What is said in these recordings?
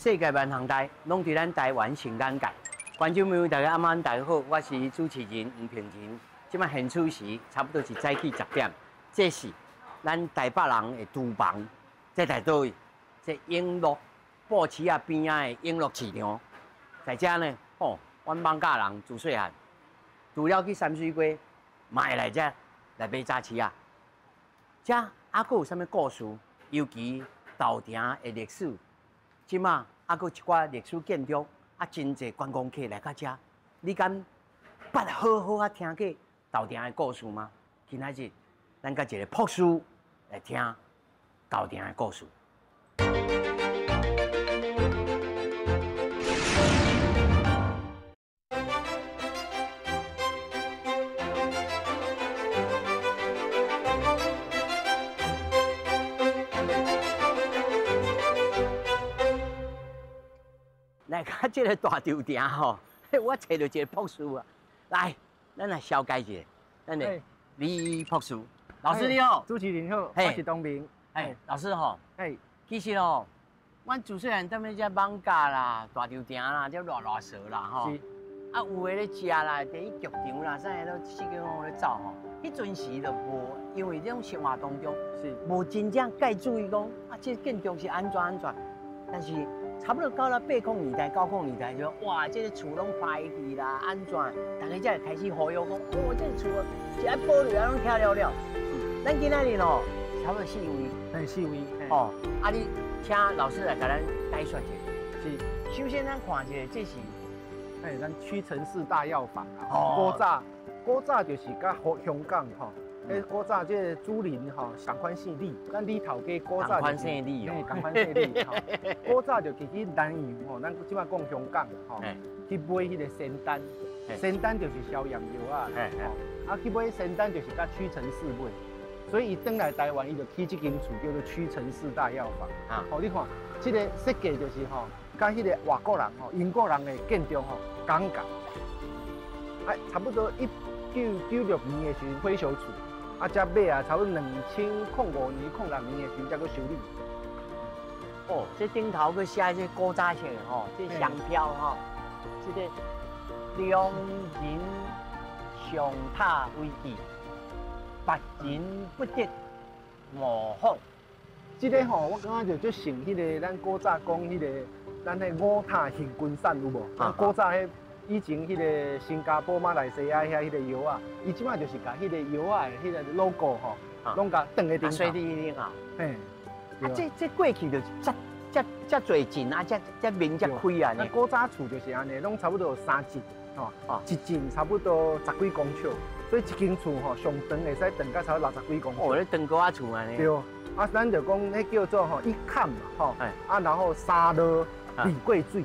世界万行台，拢伫咱台湾成眼界。观众朋友，大家晚安，大家好，我是主持人吴平仁。今麦现处时差不多是早起10点，这是咱台北人的厨房，这在倒位？这永乐布市啊边仔的永乐市场，在遮呢，阮艋舺人自细汉，除了去山水街，嘛会来遮来买早市啊。遮还佫有啥物故事？尤其豆埕的历史，即马还佫一寡历史建筑，真侪观光客来到遮。你敢捌好好啊听过豆埕的故事吗？今仔日咱甲一个博士来听豆埕的故事。来到这个大稻埕吼，我找到一个博士啊！来，咱来小解一下，咱的李博士，老师你好，主持人好，我是东明。老师吼，其实吼，阮自细汉踮咧遮艋舺啦、大稻埕啦、遮热烧啦吼，啊有诶咧食啦，第一剧场啦，啥个都四处往咧走吼。迄阵时就无，因为这种生活当中是无真正介注意讲啊，这建筑是安怎，但是。差不多到了80年代、90年代，就哇，这个厝拢歹去啦，安怎？大家才会开始呼吁讲，这个厝是爱保留，拢拆了了。咱今仔日哦，差不多4位，4位。你请老师来给咱解说一下。是，首先咱看一下，这是，咱屈臣氏大药房啊。古早就是甲香港吼。古早这个主人吼，同款姓李，咱李头家古早同款姓李哦，同款姓李吼。古早就去南洋吼，咱即摆讲香港吼，去买迄个仙丹，仙丹就是消炎药啊，去买仙丹就是甲屈臣氏买，所以伊转来台湾，伊就起这间厝叫做屈臣氏大药房啊。你看，这个设计就是吼，甲迄个外国人吼、英国人的建筑吼同共，差不多1996年的时候退休厝。才买啊，差不多2005年、06年的时候才去修理。这顶头去写这古早式的吼，这香飘吼，这个良人上榻为记，白人不得模仿。这个吼，我感觉就像迄个咱古早讲迄个，咱迄五塔行军伞有无？古早迄。以前迄个新加坡、马来西亚迄个药啊，伊即摆就是甲迄个药啊的迄个 logo 吼，拢甲登喺顶头。水滴顶啊！这过去就遮侪钱啊，遮面遮开啊。那古早厝就是安尼，拢差不多有3进，一进差不多10几公尺，所以一间厝吼上长会使长到差不多60几公尺。咧长高仔厝安尼。对，咱就讲迄叫做吼一坎嘛，然后3落李桂水。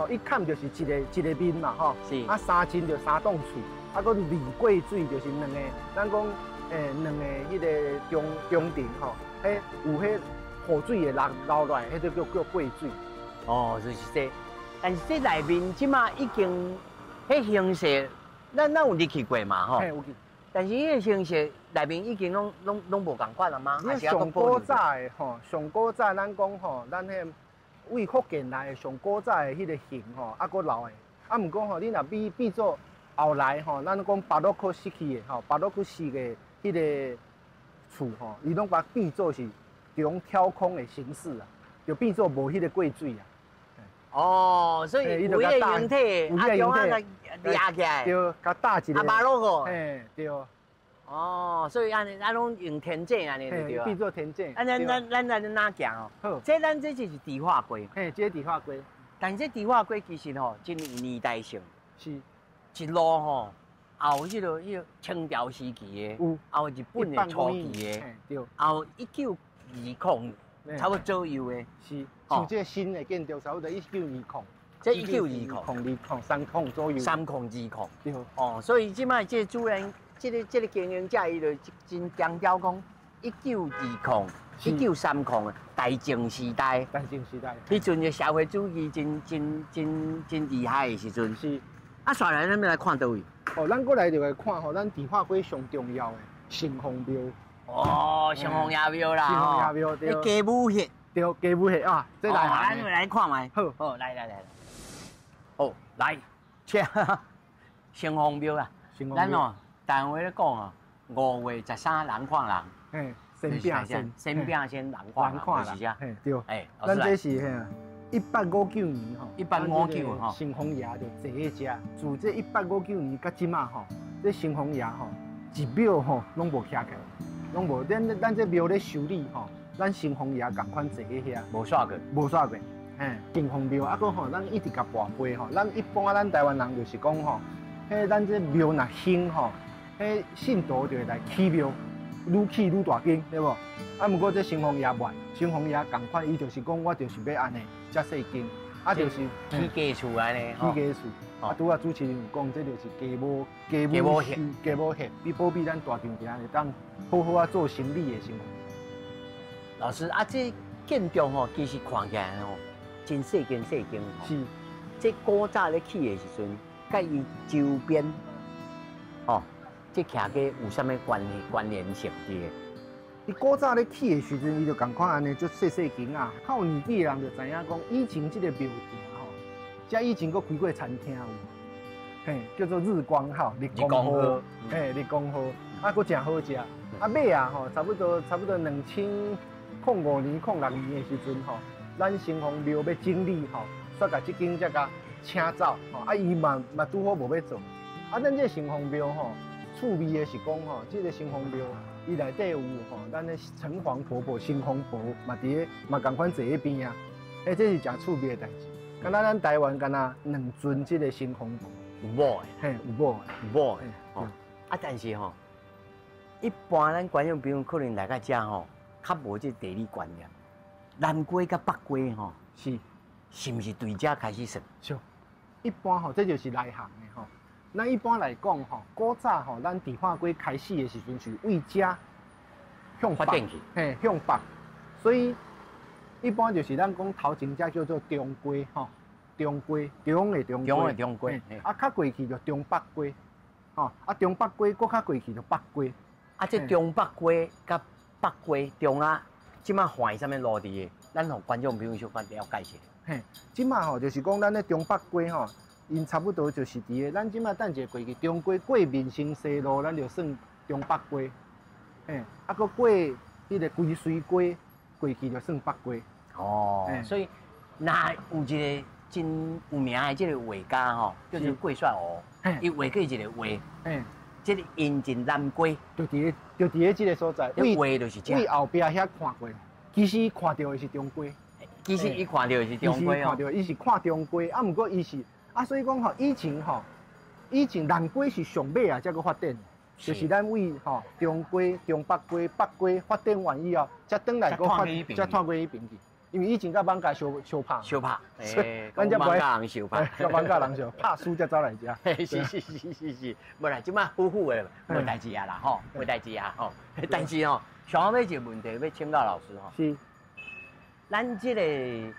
一坎就是一个面嘛，是。3进就3栋厝，个李桂水就是2个，咱讲2个迄个中庭有迄河水的流来，迄就叫桂水。就是这。但是这内面即马已经迄形式，咱有入去过嘛，有去。但是迄个形式内面已经拢无共款了吗？你上古早的上古早咱讲咱迄。为福建来的上古早的迄个形佫留的，毋过你若比做后来咱讲巴洛克时期的巴洛克式的迄个厝伊拢把变做是一种挑空的形式啊，就变做无迄个桂水啊。所以有迄个形体，中来压起来，对，甲搭一个巴洛克，对。所以安尼，咱拢用天井安尼就对啊。变做天井。咱来哪行哦？好，咱这就是地化街。这地化街。但这地化街其实真有年代性。是。一路有迄个清朝时期的，有日本的初期的，对。有1920差不多左右的。是。像这新的建筑差不多1920。这1920、30左右。3020。对。所以即摆这主人。这个经营者伊就真强调讲，1920、1930的大正时代。迄阵的社会主义真厉害的时阵。是。煞来咱要来看倒位？咱过来就来看咱地化街上重要的城隍庙。城隍爷庙啦。城隍爷庙对。鸡母血。对，家母系啊，这来咱来看卖。好，好，来。哦，来，切，城隍庙啦。咱哦，单位咧讲哦，5月13人看人。嘿，先饼先人看人，就是这。对。哎，咱这是1859年吼，1859吼，城隍爷就坐喺遮。自这1859年到即马吼，这城隍爷吼一庙吼拢无徛起，拢无。咱这庙咧修理吼，咱城隍爷共款坐喺遐，无煞过，无煞过。城隍庙啊，搁吼，咱一直甲跋杯吼。咱一般咱台湾人就是讲吼，咱这庙若兴吼，信徒就会来起庙。愈起愈大间，对无？啊，毋过这城隍爷袂，城隍爷共款，伊就是讲，我就是要安尼，遮细间，啊，就是起家厝安尼，起家厝。啊，拄啊主持人有讲，这就是家母血，比保庇咱大丈夫会当好好啊做生理的生活。老师啊，这建筑吼，其实看起来吼，真细间吼。是。这古早咧起的时阵，甲伊周边，哦。这徛个有啥物关联性伫个？伊古早咧起的时阵，伊就共款安尼，就细间啊。靠年纪的人就知影讲，以前这个庙埕吼，遮以前佫开过餐厅有，嘿，叫做日光号，日光号，日光号，啊，佫真好食。啊，尾啊吼，差不多2005年、06年的时阵吼，咱城隍庙要整理吼，煞甲这间才甲请走，吼，啊，伊嘛拄好无要做，啊，咱这城隍庙吼。趣味的是讲吼，这个城隍庙伊内底有吼，咱的城隍婆婆、城隍婆嘛共款坐喺边啊，这是真趣味的代志。敢若咱台湾敢若2尊这个城隍婆，有某嘿，有某的，哦。啊，但是吼，一般咱观众朋友可能来到遮吼，较无这地理观念。南瓜甲北瓜吼，是毋是对遮开始算？是，一般吼，这就是内行的吼。咱一般来讲吼，古早吼，咱地化龟开始的时阵是为遮向北，向北，所以一般就是咱讲头前遮叫做中龟吼，中的中龟，啊，较过去就中北龟，吼，啊，中北龟搁较过去就北龟，啊，这中北龟甲北龟中啊，即马换啥物路伫的？咱互观众朋友小可了解一下。嘿，即马吼就是讲咱咧中北龟吼。因差不多就是伫个，咱即马等者过去中过民生西路，咱就算中北过，啊，搁过迄个龟水过去就算北过。哦，所以那有一个真有名的这个画家吼，叫做桂帅湖，伊画过一个画，这个引进南龟，就伫个这个所在，画就是这。为后壁遐看过，其实伊看到的是中龟，其实伊看到的是中龟哦，伊是看中龟，啊，毋过伊是。啊，所以讲吼，以前南龟是上尾啊，才个发展，就是咱为吼中龟、中北龟、北龟发展完以后，才转来个发，才拖过去边去。因为以前甲网家相拍，所以咱只网家人相拍，甲网家人相拍输才走来遮。是，无啦，即马夫妇的无代志啊啦吼，无代志啊吼。但是吼，想要一个问题要请教老师吼。是，咱这个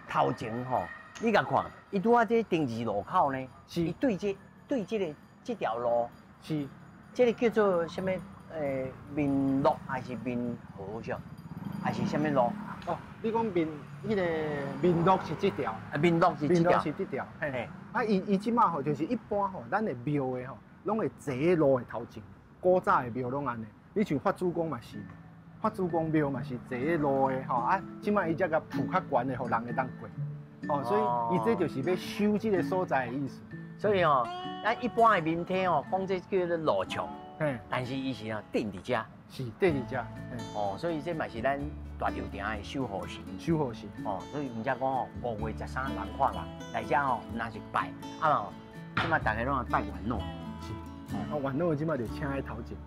头前吼。你甲看，伊拄啊这丁字路口呢，是伊对这条路是，这个叫做什么？民路还是民河上，还是什么路？哦，你讲迄个民路是这条，民路是这条，嘿。啊，伊即马吼就是一般吼，咱的庙的吼，拢会坐喺路的头前，古早的庙拢安尼。你像法主公嘛是，法主公庙嘛是坐喺路的吼，啊，即马伊才甲铺较悬的，互人会当过。哦，所以伊这就是要修这个所在的意思。所以哦，咱一般的民体哦，讲这叫做路桥，但是伊是啊定伫遮，是定伫遮。哦，所以这嘛是咱大稻埕的守护神。守护神。哦，所以人家讲哦，5月13人看人，来遮哦，若是拜，啊嘛，即马大家拢爱拜元老。是。哦，元老即马就请喺头前。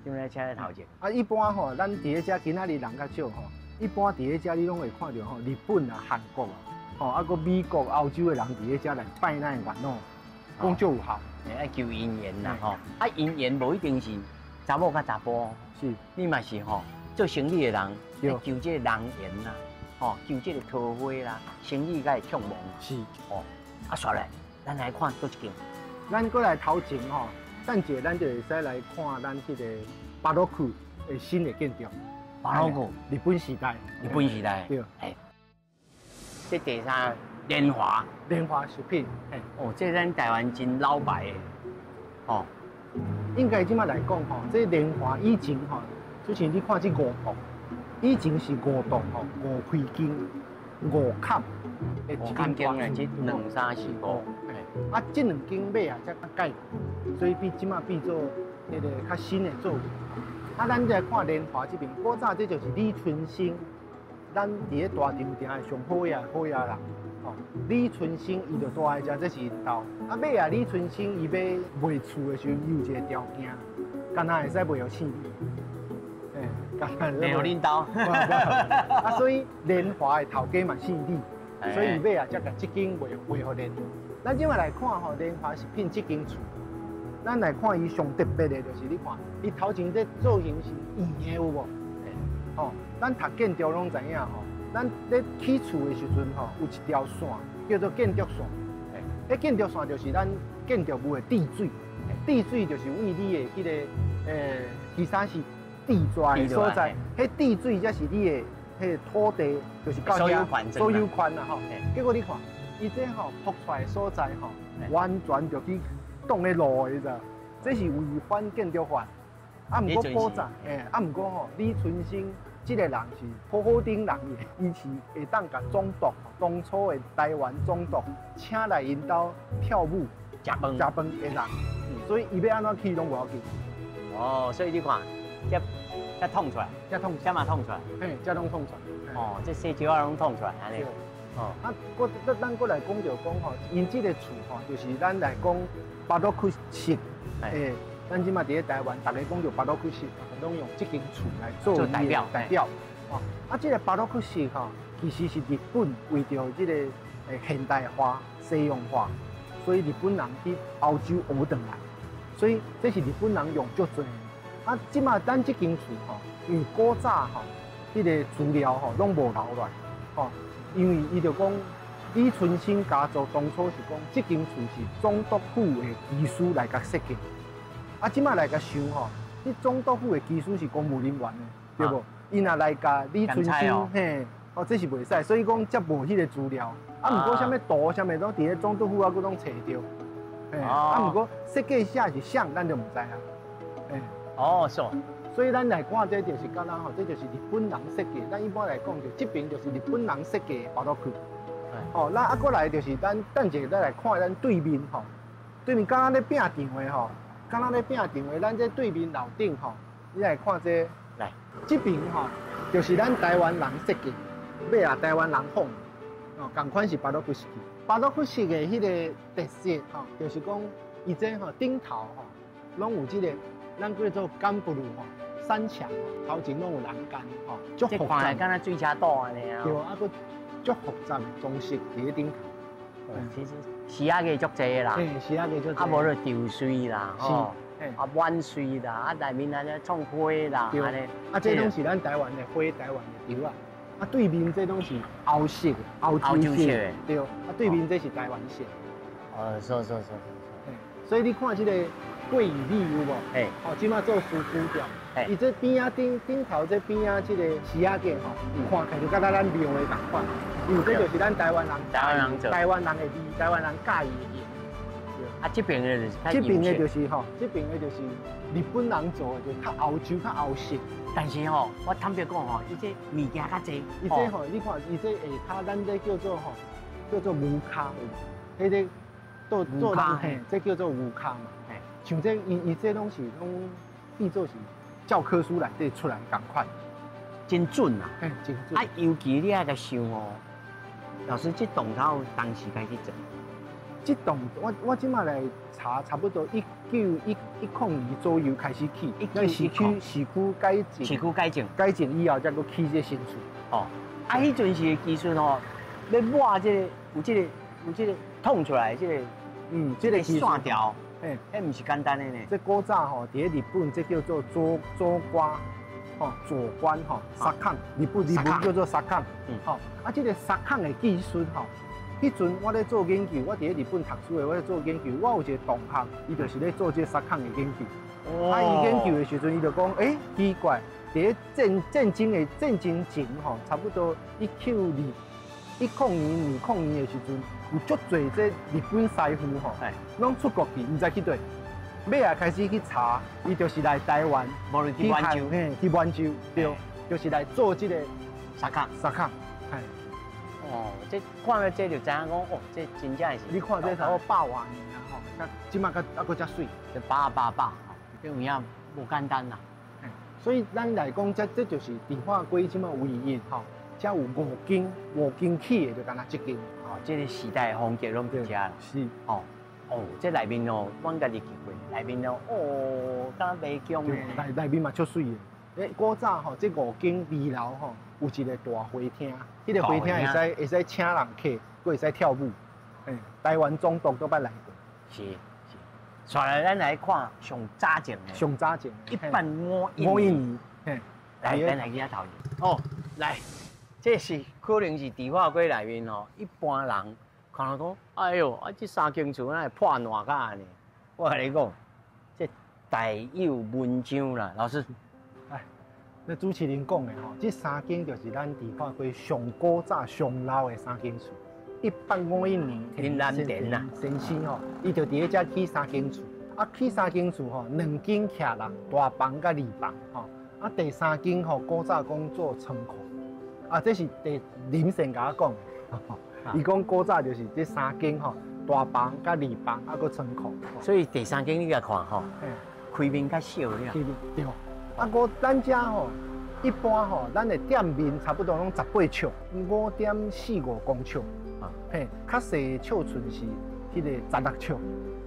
即马请喺头前。啊，一般吼，咱伫咧遮今仔日人较少吼，一般伫咧遮你拢会看到吼，日本啊、韩国啊。哦，啊个美国、欧洲的人伫咧遮来拜咱元老，讲就有效，爱求姻缘啦吼。啊，姻缘无一定是查某甲查甫，是，你嘛是吼做生意的人，爱求这个人缘啦，吼求这个桃花啦，生意才会畅旺。是，哦，啊，煞来，咱来看多一间，咱过来头前吼，等者咱就会使来看咱这个巴洛克的新的建筑。巴老鼓，日本时代，日本时代。对。哎，这第三莲花，莲花食品，嘿。哦，这咱台湾真老牌的。哦。应该即马来讲吼，这莲花以前吼，之前你看这五毒，以前是五毒吼，五开经、五坎，五坎经啊，这2、3、4、5。啊，这2经尾啊才改，所以即马变做迄个较新的做法。啊，咱再来看莲花这边，古早这就是李春生，咱伫咧大场埕的上好人。哦，李春生伊就住在遮，这是因兜。啊，尾啊，李春生伊要卖厝的时候，伊有一个条件，干那会使卖互姓李。干那卖互恁兜。啊，所以莲花的头家嘛姓李，所以伊尾啊才甲这间卖互莲花。咱即摆来看吼，莲花食品这间厝。咱来看伊上特别的，就是你看，伊头前这造型是圆的有无？吼，咱读建筑拢知影吼，咱咧起厝的时阵吼，有一条线叫做建筑线。迄建筑线就是咱建筑物的地水，地水就是为你的迄个其他是地砖的所在，迄地水才是你的迄个土地，就是到遐所有权啦吼。结果你看，伊这吼铺出来的所在吼，完全就去。挡咧路的，你知道？这是违反建筑法。啊，毋过古早，啊，毋过吼，李春生这个人是好好顶人嘅，伊是会当甲总督，当初的台湾总督请来因兜跳舞、食饭的人，所以伊要安怎去拢无要紧。哦，所以你看，这捅出来，这嘛捅出来，嘿，这拢捅出来。哦，这细石仔拢捅出来，安尼。哦，啊，咱过来讲就讲吼，因这个厝吼，就是咱来讲巴洛克式，咱即马伫咧台湾，大家讲就巴洛克式，拢用这间厝来做代表。哦，啊，这个巴洛克式吼，其实是日本为着这个现代化、西洋化，所以日本人去欧洲学回来，所以这是日本人用足多。啊，即马咱这间厝吼，因为古早吼，这个资料吼拢无留落，吼。因为伊就讲，李春生家族当初是讲，这间厝是总督府的技师来甲设计。啊，即摆来甲想吼，你总督府的技师是公务人员的，对无？伊若来甲李春生，嘿，哦，这是袂使，所以讲才无迄个资料。啊，毋过啥物图，啥物拢伫咧总督府啊，佫拢找着。嘿，啊，毋过设计写是像，咱就毋知啊。嘿，哦，是。所以咱来看，这就是敢若吼，这就是日本人设计。咱一般来讲，就这边就是日本人设计的巴洛克。哦，咱啊过来就是咱等者再来看咱对面吼，对面敢若咧拼场的吼，敢若咧拼场的，咱这对面楼顶吼，你来看这来，这边吼就是咱台湾人设计，尾啊台湾人仿，哦，同款是巴洛克式。巴洛克式的迄个特色吼，就是讲伊这吼顶头吼，拢有这个咱叫做干布鲁吼。山墙头前拢有栏杆吼，足复杂，敢若水车道安尼啊。对，啊个足复杂的装饰伫咧顶头。其实时下嘅足济啦。嘿，时下嘅足济。啊，无咧吊水啦，吼，啊弯水啦，啊内面安尼创花啦，安尼。啊，这拢是咱台湾的花，台湾的稻啊。啊，对面这拢是欧式、欧洲式的，对。啊，对面这是台湾式。是。所以你看这个桂鱼米有无？哦，即马做酥酥条。伊这边啊顶头这边啊，这个石仔架吼，看起来就甲咱庙的同款，因为这就是咱台湾人做，台湾人的味，台湾人介意的嘢。啊，这边的就是这边的就是吼，这边的就是日本人做的，就较欧洲、较欧式。但是吼，我坦白讲吼，伊这物件较济。伊这吼，你看伊这下骹，咱这叫做吼，叫做牛骹，迄个做人嘿，这叫做牛骹嘛。像这伊这拢是拢变做是。教科书内底出来同款，真准啊！真准。啊，尤其你爱甲想哦，老师这栋头当时开始做，这栋我即马来查，差不多1910左右开始起，市区改建以后才搁起这新厝。哦，啊，迄阵时的技术哦，要抹这个有这个捅出来这个，这个线条。迄唔是简单的呢。这古早吼，伫咧日本这叫做左瓜，吼左关吼沙坑，日本叫做沙坑，吼啊，这个沙坑的技术吼，迄阵我咧做研究，我伫咧日本读书的，我咧做研究，我有一个同学，伊就是咧做这沙坑的研究。啊，伊研究的时阵，伊就讲，奇怪，伫战争前吼，差不多1Q2、102、202的时阵，有足侪这日本师傅吼，拢出国去，唔知去对。尾啊开始去查，伊就是来台湾，无论去泉州，去泉州，对，就是来做这个沙卡。嘿。哦，这看到这就知影讲，哦，这真正是。你看这差不多100多年啊，吼，即马还佫遮水，这8，这有影无简单啦。所以咱来讲，这就是地化龟即马唯一吼，才有5斤起的就干那1斤。哦，这个时代的风格拢伫遮啦。是。这内面哦，阮家己去过，内面哦，敢袂强的。内面嘛足水的。古早吼，这5间2楼吼，有一个大花厅，迄个花厅会使请人客，佫会使跳舞。台湾总督都捌来过。是。再来，咱来看上早前的。上早前151年。来，咱来去遐头前。哦，来，这是可能是地化龟内面吼，一般人。看到讲，哎呦，这3间厝哪会破烂甲安尼？我跟你讲，这大有文章啦，老师。那朱启麟讲的吼，这3间就是咱地化龟上古早上老的3间厝。151年，林南田呐，先生吼，伊就伫遮起3间厝，起3间厝吼，2间徛人，大房甲二房吼，第3间吼古早讲做仓库，这是林先甲我讲的。伊讲古早就是这3间吼，大房甲二房，佫仓库。所以第3间你来看吼，开面较小了。对。咱遮吼，一般吼，咱的店面差不多拢18尺，5.45公尺。较细的尺寸是迄个16尺，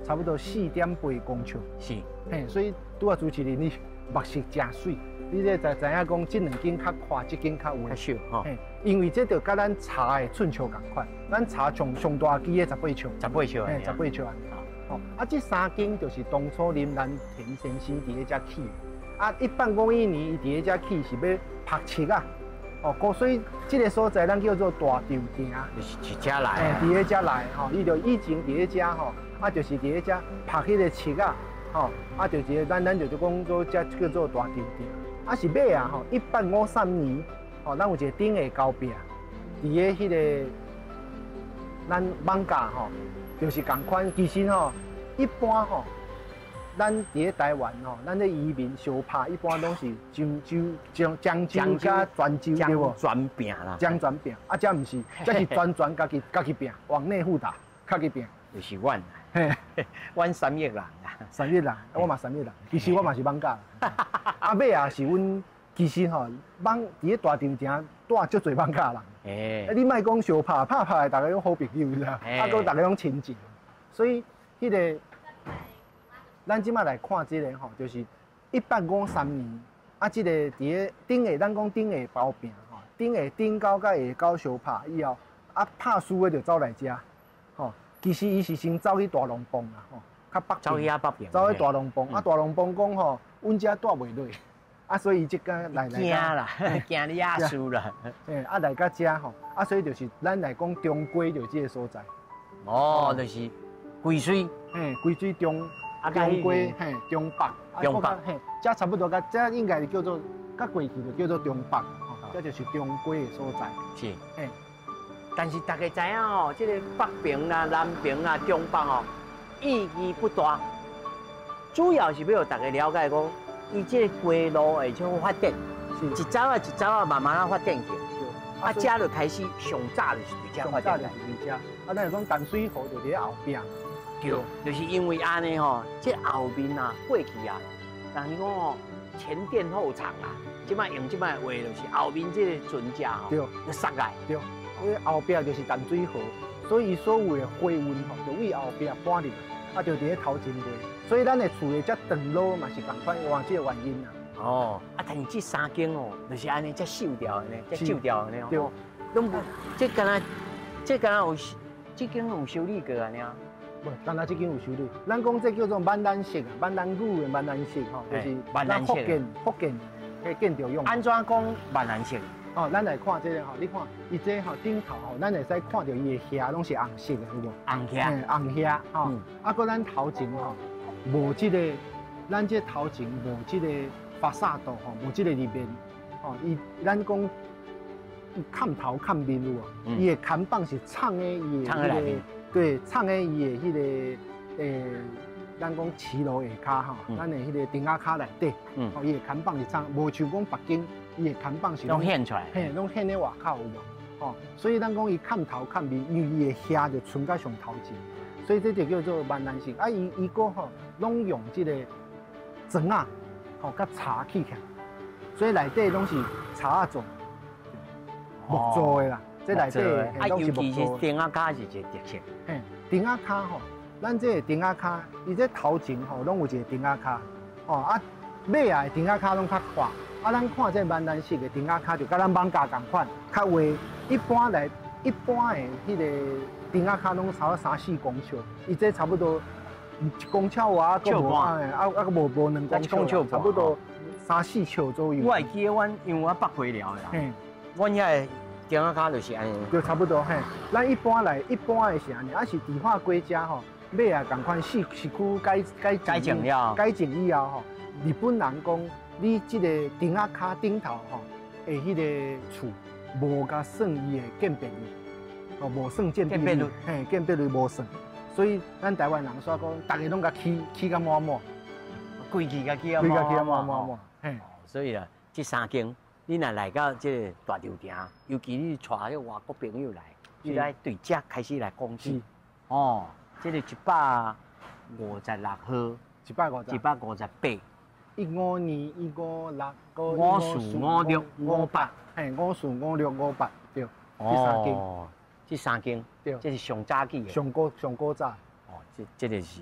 差不多4.8公尺。是。所以拄啊主持人你目色真水。你这知影讲，这2间较宽，这间较弯，较小吼。因为这就甲咱茶的寸球共款，咱茶上大支的18尺，18尺安尼。吼，这3间就是当初林南田先生伫遮起。151年伊伫遮起是要拍漆啊。所以这个所在咱叫做大稻埕，就是遮来。伫遮来吼，伊就以前伫遮吼，就是伫遮拍迄个漆啊，吼，就是咱就讲做遮叫做大稻埕。是尾啊吼，153年，咱有一个顶下交壁，伫迄个咱艋舺吼，就是共款。其实吼，一般吼，咱伫台湾吼，咱咧移民相拍，一般拢是漳州、漳州甲泉州对无？泉拼啦，漳泉拼，这毋是，这是全家己拼，往内互打，家己拼。就是阮，阮3亿人啊，3亿人，我嘛3亿人，其实我嘛是艋舺。尾啊是阮，其实吼，伫咧大稻埕住足侪艋舺人。你莫讲相拍，拍的大家拢好朋友啦，佫大家拢亲情。所以迄个，咱即马来看这个吼，就是153年，这个伫咧顶下，咱讲顶下包饼吼，顶高甲下高相拍以后，拍输的就走来遮，吼。其实伊是先走去大龙帮啦，吼，较北边。走去北边。走去大龙帮，大龙帮讲吼，阮遮住袂落，所以伊即间来。惊啦，惊你亚输啦。来到遮吼，所以就是咱来讲中规就这个所在。就是龟水，龟水中规，中北，遮差不多遮应该是叫做，过去就叫做中北，这就是中规的所在。是。但是大家知影哦，这个北平啦、南平啦、中北哦，意义不大，主要是要大家了解讲，伊这个街路会像发展，一走啊一走啊，慢慢啊发展起。遮就开始上早就是伫遮发展。咱讲淡水河就伫后壁。对，就是因为安尼吼，这后面啊过去啊，人讲哦前店后厂啊，即摆用即摆话就是后面这个船只吼，就塞来。对。因为后壁就是淡水河，所以所有的花运吼，就为后壁搬入来，就伫咧头前街。所以咱的厝的遮长路嘛是共款换这个原因啦。但是这3间哦，就是安尼遮收掉的呢，遮收掉的呢。对，拢这敢若有，这间有修理过安尼啊？不，敢若这间有修理。咱讲这叫做闽南式啊，闽南语的闽南式吼，就是咱福建的建筑用。安怎讲闽南式？咱来看这个吼，你看伊这吼顶头吼，咱会使看到伊的遐拢是红色的，有无？红遐，红遐吼。搁咱头前吼，无这个，咱这头前无这个发萨度吼，无即个入面，吼，咱讲伊看头看面有无？伊的看板是藏诶伊的迄个，对，藏诶伊的迄个咱讲骑楼下骹吼，咱的迄个顶仔骹内底，吼，伊的看板是藏，无像讲北京，伊的看板是拢显出来，嘿，拢显咧外口有无？吼，所以咱讲伊看头看面，因为伊的虾就存在上头前，所以这就叫做万难性。啊，伊个吼，拢用即个砖啊，吼，甲茶起起来，所以内底拢是茶做，木做的啦。这内底尤其是顶仔骹是一个特色。嘿，顶仔骹吼。咱这个顶仔骹，伊这头前吼，拢有一个顶仔骹，吼啊，尾啊的顶仔骹拢较宽，啊，咱看这万南式的顶仔骹就甲咱艋舺同款，较微一般的迄个顶仔骹拢差不多3-4公尺，伊这差不多1公尺外，个无无2公尺，差不多3-4尺左右。我会记得因为我北回寮的啦，阮遐顶仔骹就是安尼，就差不多嘿。咱一般的是安尼，啊是地化国家吼。尾啊，共款市区改整以后吼，日本人讲你即个顶仔骹顶头吼，的迄个厝无甲算伊的鉴别率，哦，无算鉴别率，嘿，鉴别率无算，所以咱台湾人说讲，大家拢甲起甲满满，规矩甲起啊满，嘿，所以啊，这3间你若来到这个大稻埕，尤其你带迄外国朋友来，你来对这开始来讲起，哦。这个156号，158，15年、156、54、56、嘿，54、56、58，对，这3间，对，这是上早起的，上古早，哦，这个是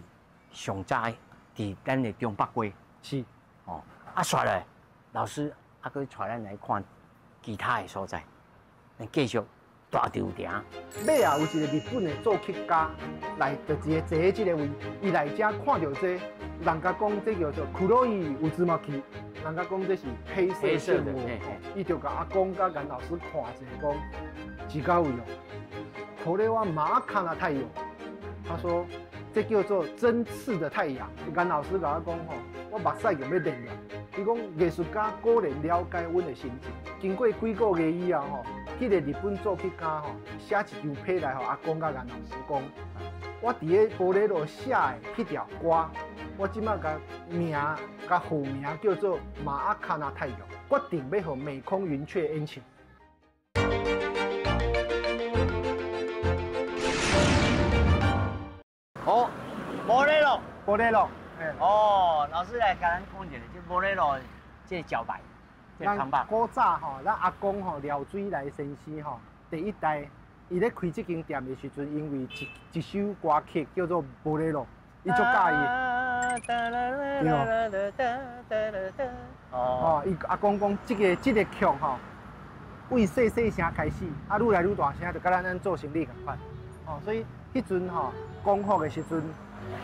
上早伫咱的中北街，是，哦，啊，煞来，老师啊，佮带咱来看其他的所在，咱继续。大稻埕，尾啊有一个日本的作曲家来，就坐喺这个位，伊来遮看到这，人家讲这叫做库洛伊乌兹马基，人家讲这是黑色圣物，伊就甲阿公甲颜老师看一下，讲真够有用，头咧我马卡纳太阳，他说这叫做针刺的太阳，颜老师甲我讲吼，我目屎就要练了，伊讲艺术家果然了解阮的心情，经过几个月以后吼。迄个日本作曲家吼，写一张批来，互阿公甲颜老师讲，我伫个玻璃路写的迄条歌，我即马甲名甲副名叫做马阿卡纳太阳，决定要互美空云雀演唱。哦，玻璃路，哦，老师来甲咱讲一下，这玻璃路这招牌。咱古早吼，咱阿公吼廖水来先生吼，第一代伊咧开这间店的时阵，因为一首歌曲叫做《玻璃路》，伊足介意。对哦，伊阿公讲这个曲吼，为细声开始，啊愈来愈大声，就甲咱做生意共款。哦，所以迄阵吼讲好的时阵。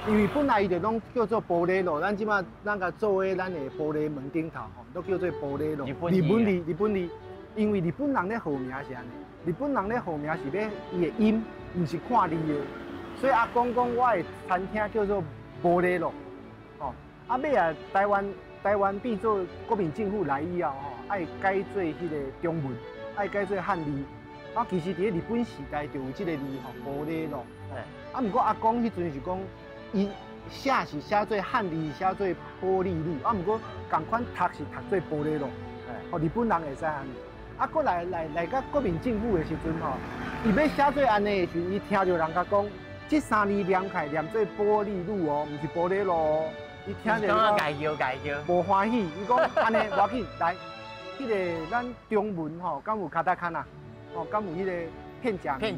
因为本来伊就拢叫做玻璃路，咱即马咱甲做诶，咱的玻璃门顶头吼，都叫做玻璃路。日本字，因为日本人咧号名是安尼，日本人咧号名是要伊的音，毋是看字的。所以阿公讲我的餐厅叫做玻璃路，哦，啊尾啊台湾变做国民政府来以后吼，爱改做迄个中文，爱改做汉字。啊，其实伫日本时代就有即个字吼，玻璃路。啊，毋过阿公迄阵是讲。伊写是写做汉字，写做玻璃路，啊，毋过共款读是读做玻璃路，哦，日本人会使安尼。啊，搁来到国民政府的时阵吼，伊要写做安尼的时阵，伊听到人家讲，这3字念起来念做玻璃路哦，毋是玻璃路哦。伊听着改叫，无欢喜。伊讲安尼无要紧，来，迄个咱中文吼，敢有卡达卡纳，哦，敢有迄个。片假名，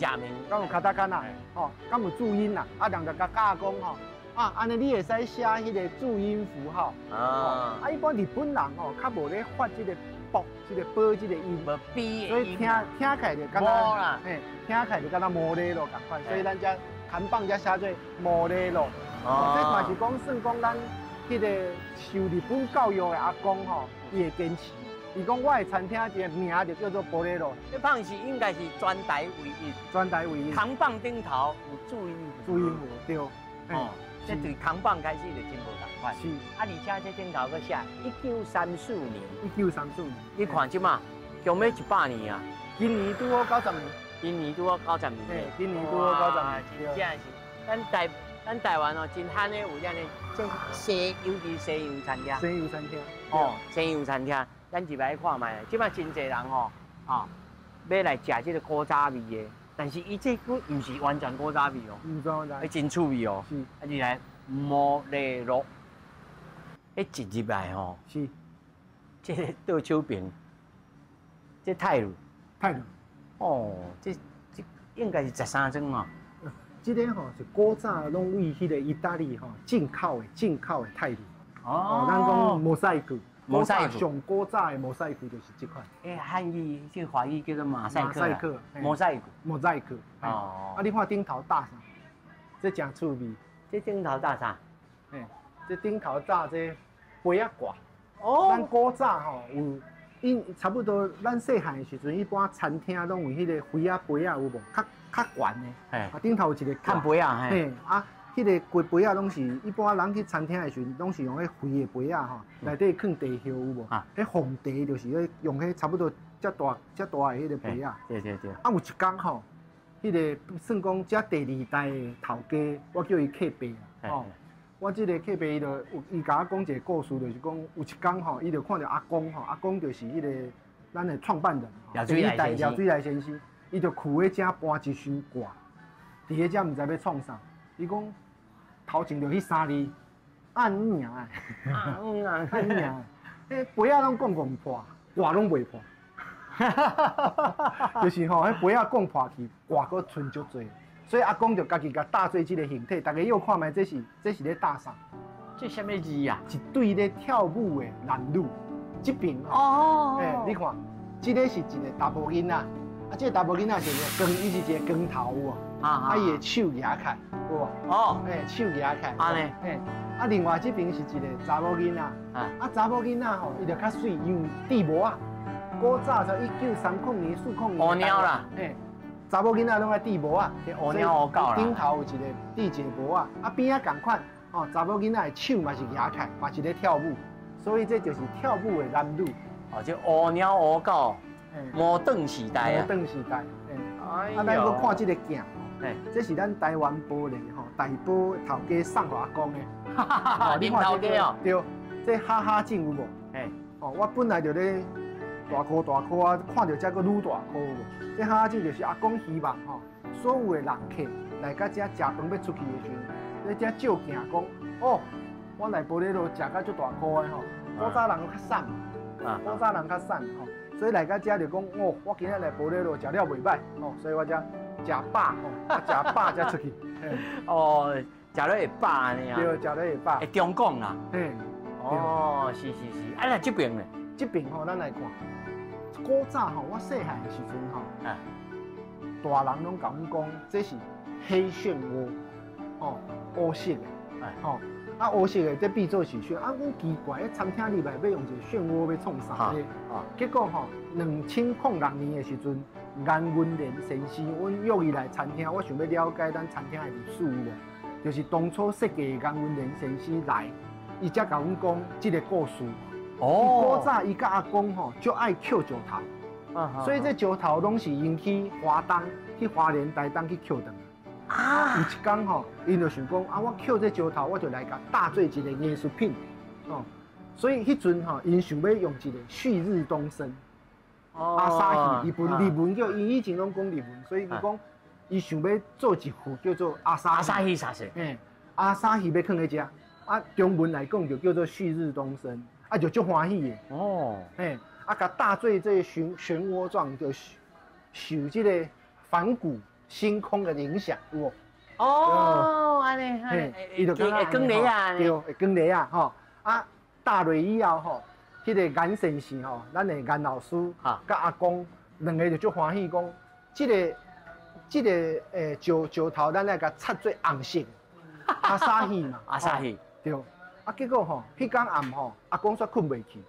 敢有卡达卡纳，吼，敢有注音啦，啊，人就甲教讲吼，啊，安尼你会使写迄个注音符号，啊，一般日本人吼，较无咧发即个啵，即个波，即个音，所以听起来就敢若，嘿，听起来就敢若摩勒路共款，所以咱遮看板遮写做摩勒路，哦，这嘛是讲算讲咱迄个受日本教育的阿公吼，伊会坚持。伊讲我的餐厅一个名就叫做玻璃路，这胖是应该是全台唯一，扛棒顶头有注音符，对，哦，这对扛棒开始就真无同。款。是。而且这顶头个写1934年。1934年。你看即嘛，强要100年啊！今年拄好90年。今年拄好90年。嘿，今年拄好90年。真正是，咱台湾哦，真罕的有这样的，这尤其西洋餐厅。西洋餐厅。哦，西洋餐厅，咱入来看卖。即嘛真侪人哦，要来食这个古早味的，但是伊这个又是完全古早味哦。完全。真趣味哦。是。入来摩雷肉，一入来哦。是。这个倒手边，这泰鲁。泰鲁。哦，这应该是13庄哦。这个吼是古早拢为迄个意大利吼进口的泰鲁。哦。咱讲摩赛克。摩赛克。上古早的摩赛克就是这款。汉语这华语叫做马赛克。马赛克。摩赛克。摩赛克。哦。你看顶头搭啥？这真趣味。这顶头搭啥？这顶头搭这杯仔挂。哦。咱古早吼有，差不多咱细汉的时阵，一般餐厅拢有迄个杯仔有无？较悬的。顶头有一个看杯仔。迄个规杯仔拢是一般人去餐厅的时阵，拢是用迄灰的杯仔吼，内底放地叶有无？迄红茶就是咧用迄差不多遮大的迄个杯仔。对。有一天吼，迄个算讲遮第2代的头家，我叫伊客伯啊。我即个客伯伊甲我讲一个故事，就是讲有一天吼，伊就看到阿公吼，阿公就是迄个咱的创办人，第1代廖水来先生，伊就跍咧遮搬一箱挂，伫咧遮毋知要创啥。伊讲头前就迄3字，按命啊，按命啊，迄杯仔拢讲破，挂拢袂破，就是吼，迄杯仔讲破去，挂搁剩足多，所以阿公就家己甲搭做即个形体，大家又看卖这是咧搭啥？这什么字啊？一对咧跳舞的男女，这边哦，你看，这个是一个查甫囡仔，这个查甫囡仔是伊是一个光头有啊，伊的手举开，有无？手举开，安尼，另外这边是一个查某囡仔，查某囡仔吼，伊就较水，因为戴帽啊，古早就1930年、40年，乌鸟啦，查某囡仔拢爱戴帽啊，乌鸟乌狗啦，顶头有一个戴一个帽啊，边仔同款，查某囡仔的手嘛是举开，嘛是咧跳舞，所以这就是跳舞的男女。这乌鸟乌狗，摩登时代啊，摩登时代，咱搁看这个镜。这是咱台湾玻璃吼，大埔头家送给阿公的。你头家哦？对，这哈哈镜有无？我本来就咧大颗啊，看到这个愈大颗有无？这哈哈镜就是阿公希望吼，所有的人客来到这食饭要出去的时阵，在这照镜讲，我来玻璃路食到足大颗的吼，古早人较瘦，古早人较瘦吼，所以来到这就讲，我今日来玻璃路食了袂歹，所以我才。食饱吼，食饱才出去。食了会饱安尼啊？对，食了会饱。会中讲啦。是。那这边呢？这边吼，咱来看。古早吼，我细汉的时阵吼，大人拢甲阮讲，这是黑漩涡，乌色的，乌色的这变做是漩，讲奇怪，餐厅里面要用一个漩涡要创啥咧？结果吼，2006年的时阵。颜文莲先生，阮约伊来餐厅，我想要了解咱餐厅的历史有无？就是当初设计的颜文莲先生来，伊才甲阮讲这个故事。古早伊甲阿公吼，就爱捡石头，所以这石头拢是因去华东、去花莲、台东去捡的。有一天吼，因就想讲我捡这石头，我就来甲打做一个艺术品。所以迄阵吼，因想要用一个旭日东升。阿沙希日文叫因以前拢讲日文，所以伊讲伊想要做一副叫做阿沙希啥事？阿沙希要放在遮，中文来讲就叫做旭日东升，就足欢喜的。甲大做这漩涡状，就受这个反骨星空的影响，有无？安尼，伊就会光咧啊，对，会光咧啊，吼，打落以后吼。迄个颜先生吼，咱的颜老师甲阿公两个就足欢喜讲，这个石头咱来甲擦做红色，沙希嘛，沙希对。结果吼，迄天暗吼，阿公煞困袂去，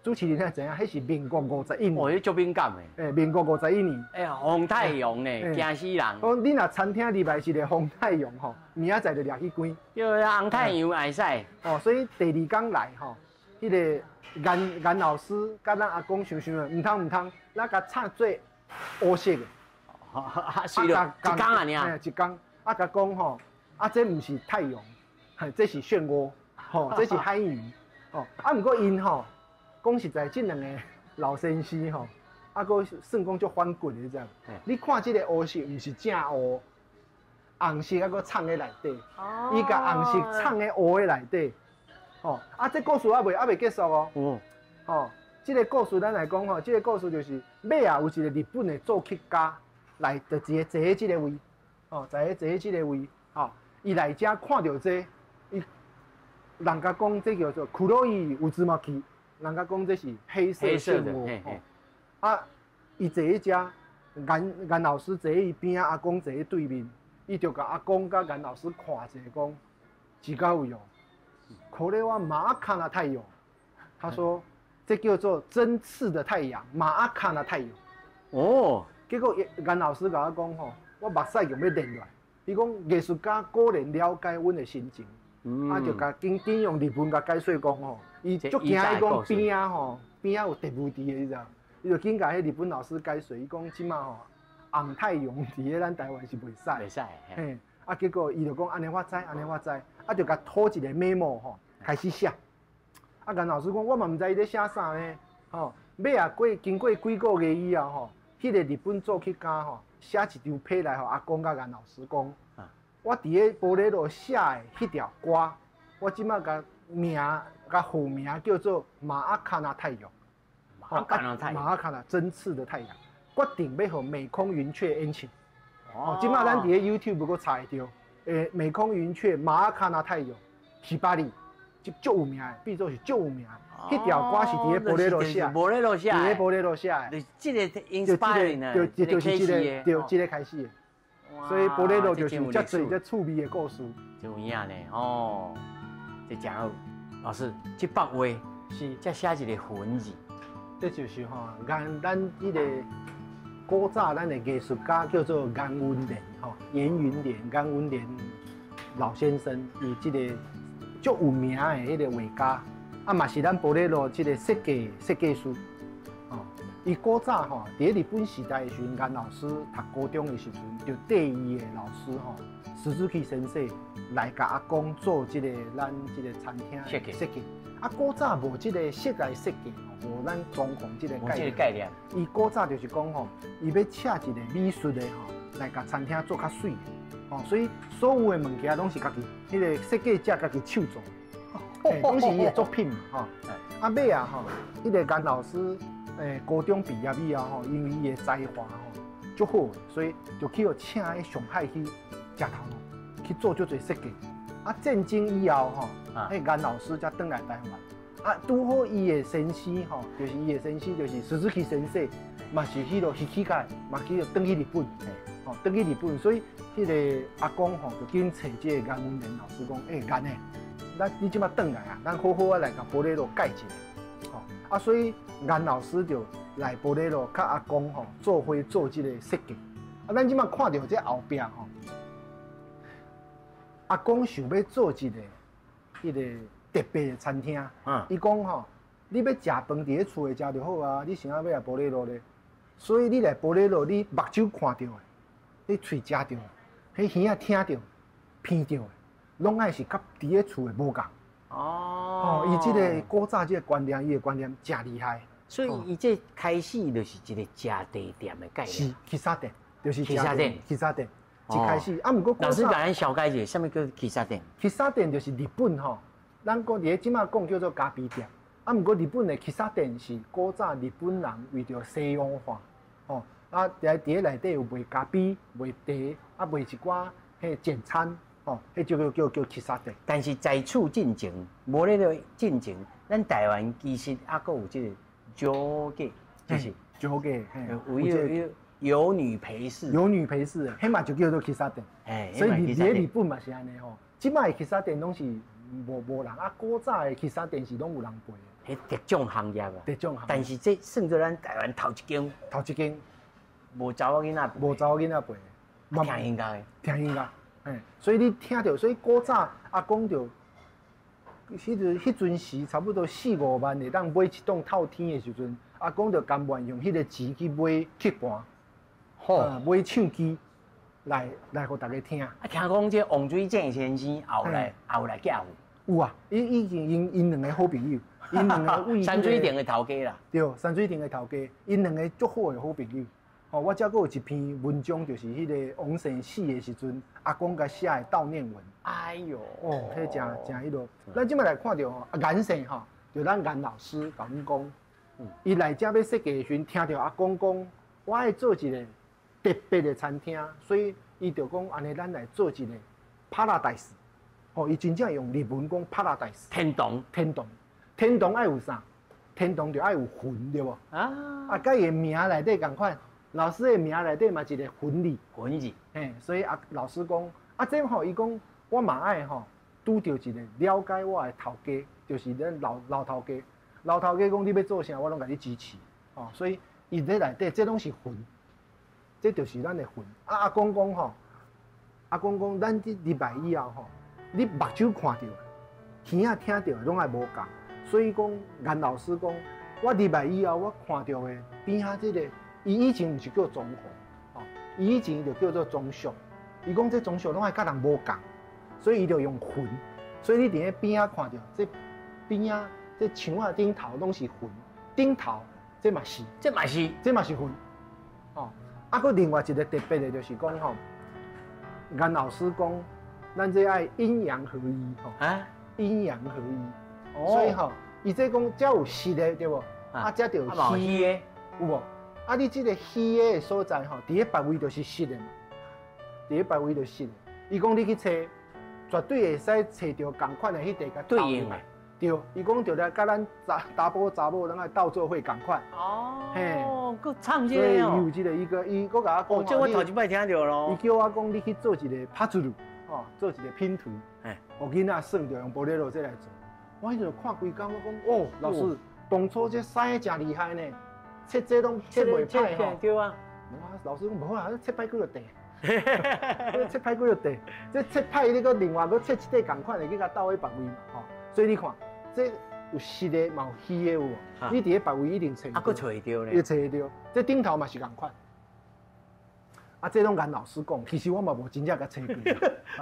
主持人才知影，迄是民国51年。哦，迄足敏感诶，民国51年。哎呀，红太阳呢，惊死人。讲你若餐厅里来是个红太阳吼，明仔载就掠去关。叫红太阳会使。哦，所以第二天来吼，迄个颜老师甲咱阿公想的，唔通，咱甲炒做乌色的。是咯，一天啊，你一天。啊，甲讲吼，啊，这唔是太阳，这是漩涡，吼，这是海鱼。哦，啊，毋过因吼。讲实在，这两个老先生吼，啊个算讲足反骨的这样。你看这个乌色，唔是正乌，红色啊个藏在内底，伊甲红色藏在乌的内底。哦，啊，这故事还未结束哦。哦，这个故事咱来讲吼，这个故事就是尾啊有一个日本的作曲家来，就坐喺这个位，哦，坐喺这个位，哦，伊来遮看到这，伊人家讲这叫做库洛伊乌兹马基。人家讲这是黑色漩涡，啊，伊坐喺遮，颜老师坐喺伊边，阿公坐喺对面，伊就甲阿公甲颜老师看者讲，真到位哦，可能我马阿卡纳太阳，他说这叫做针刺的太阳，马阿卡纳太阳。哦，结果颜老师甲我讲吼，我目屎用要练落来，伊讲艺术家果然了解阮的心情。啊，就甲紧用日文甲解说讲吼，伊足惊伊讲边啊吼，边啊有特务伫的，你知道？伊就紧甲迄日本老师解说，伊讲即马吼红太阳伫咧咱台湾是袂使。袂使。嘿，啊结果伊就讲安尼我知，啊就甲拖一个 memo 吼，开始写。啊，颜老师讲我嘛毋知伊咧写啥呢，吼，尾啊经过几个月以后吼，迄个日本作曲家吼写一张批来互阿公甲颜老师讲。我伫咧玻璃路写的迄条歌，我即马甲名甲副名叫做马阿卡纳太阳。马阿卡纳针刺的太阳，决定要互美空云雀演唱。哦，即马咱伫咧 YouTube 搁查会到，美空云雀马阿卡纳太阳，西巴里，足有名的，比作是足有名。迄条歌是伫咧玻璃路写，伫咧玻璃路写的。就即个 inspiring 呢，就是即个开始的。所以玻璃路就是遮侪遮趣味的故事，就有影呢哦，这真好。老师，这北话是再写一个魂字，这就是吼，咱迄个古早咱的艺术家叫做颜文莲吼，颜云莲、颜文莲老先生，伊这个足有名的迄个画家，啊嘛是咱玻璃路这个设计师。伊古早吼，伫日本时代的时阵，颜老师读高中的时阵，就缀伊的老师吼，石之崎先生来甲阿公做这个咱这个餐厅设计。啊，古早无这个室内设计吼，无咱装潢这个概念。伊古早就是讲吼，伊要请一个美术的吼，来甲餐厅做较水。吼，所以所有的物件拢是家己，迄个设计者家己手做，拢是伊的作品嘛吼。啊尾啊吼，迄个颜老师。高中毕业以后吼，因为伊的才华吼足好，所以就去请喺上海去食头路，去做足侪设计。啊，战争以后吼，迄颜老师才转来台湾。啊，拄好伊的先生吼，就是伊的先生就是石之崎先生，嘛是迄落是乞丐，嘛去转去日本，吼转去日本，所以迄个阿公吼就紧找这个颜文莲老师讲，颜诶，你即马转来啊，咱好好来甲玻璃路改一下。啊，所以颜老师就来玻璃路，甲阿公吼做伙做这个设计。啊，咱即马看到这后壁吼，阿公想要做一个迄个特别的餐厅。伊讲吼，你要食饭伫咧厝诶食就好啊，你想要来玻璃路咧？所以你来玻璃路，你目睭看到诶，你喙食到，迄耳仔听到、闻到诶，拢爱是甲伫咧厝诶无共。哦，伊即个古早即个观念，伊个观念真厉害。所以伊这开始就是一个食地店的概念。是披萨店，就是披萨店。披萨店一开始，啊，毋过老师甲咱小解者，什么叫披萨店？披萨店就是日本吼，咱讲伫即马讲叫做咖啡店。啊，毋过日本的披萨店是古早日本人为着西洋化，吼，啊，伫咧内底有卖咖啡、卖茶，啊，卖一寡迄简餐。哦，迄叫披萨店，但是在厝进前，无咧个进前，咱台湾其实还佫有即个酒家，就是酒家，有有女陪侍，有女陪侍，迄嘛就叫做披萨店。所以日本嘛是安尼吼，即摆的披萨店拢是无人啊，古早的披萨店是拢有人陪的。迄特种行业啊。特种行业。但是这算做咱台湾头一间无查某囡仔陪，听应该听应该，所以你听到，所以古早阿公就，迄阵时差不多4-5万会当买一栋透天的时阵，阿公就甘愿用迄个钱去买铁盘，买唱机来互大家听。啊，听讲这王水正先生后来嫁有啊，已经因两个好朋友，因两个为山水店的头家啦。对，山水店的头家，因两个足好的好朋友。哦，我遮个有一篇文章，就是迄个王生死的时阵，阿公甲写的悼念文。哎呦，哦，迄真迄落。咱即摆来看到吼，颜生吼，就咱颜老师甲阮讲，伊来遮要设计的时阵，听到阿公讲，我爱做一个特别的餐厅，所以伊就讲安尼，咱来做一个 paradise。哦，伊真正用日文讲 paradise。天堂爱有啥？天堂就爱有魂，对无？啊，甲伊的名内底共款。老师的名内底嘛一个魂字，所以老师讲，这吼伊讲，我嘛爱吼拄着一个了解我的头家，就是咱老头家。老头家讲你要做啥，我拢甲你支持。哦，所以伊在内底，这拢是魂，这就是咱的魂。阿公讲吼，阿公讲，咱这入来以后吼，你目睭看到，耳仔听到拢爱无共。所以讲，颜老师讲，我入来以后，我看到的边下这个。伊以前毋是叫中华，伊以前就叫做中俗。伊讲这中俗拢爱甲人无共，所以伊就用魂。所以你伫咧边仔看到这边仔这墙仔顶头拢是魂，顶头这嘛是魂。哦，佫另外一个特别的就是讲吼，颜老师讲，咱这爱阴阳合一吼，阴阳合一。所以吼，伊这讲才有实的对无？才就有虚的，有无？你这个虚的所在吼，伫咧别位就是实的嘛，伫咧别位就是实的。伊讲你去找，绝对会使找到共款的迄个甲对应的。对，伊讲就来甲咱查甫查某咱爱斗做伙共款。哦，佮唱这个哦。所以有一个伊佮甲我讲，这我头一摆听到咯。伊叫我讲，你去做一个拍子路，做一个拼图，互囡仔算着用玻璃路这来做。我迄阵看规工，我讲老师，当初这师真厉害呢。切这拢切袂歹吼，对啊。老师讲无啊，切歹几落地，切歹几落地，这切歹你个另外个切一块共款的去甲斗喺别位嘛，吼。所以你看，这有实的嘛有虚的有无？你伫咧别位一定找。佫找会到咧。你找会到，这顶头嘛是共款。这拢颜老师讲，其实我嘛无真正甲找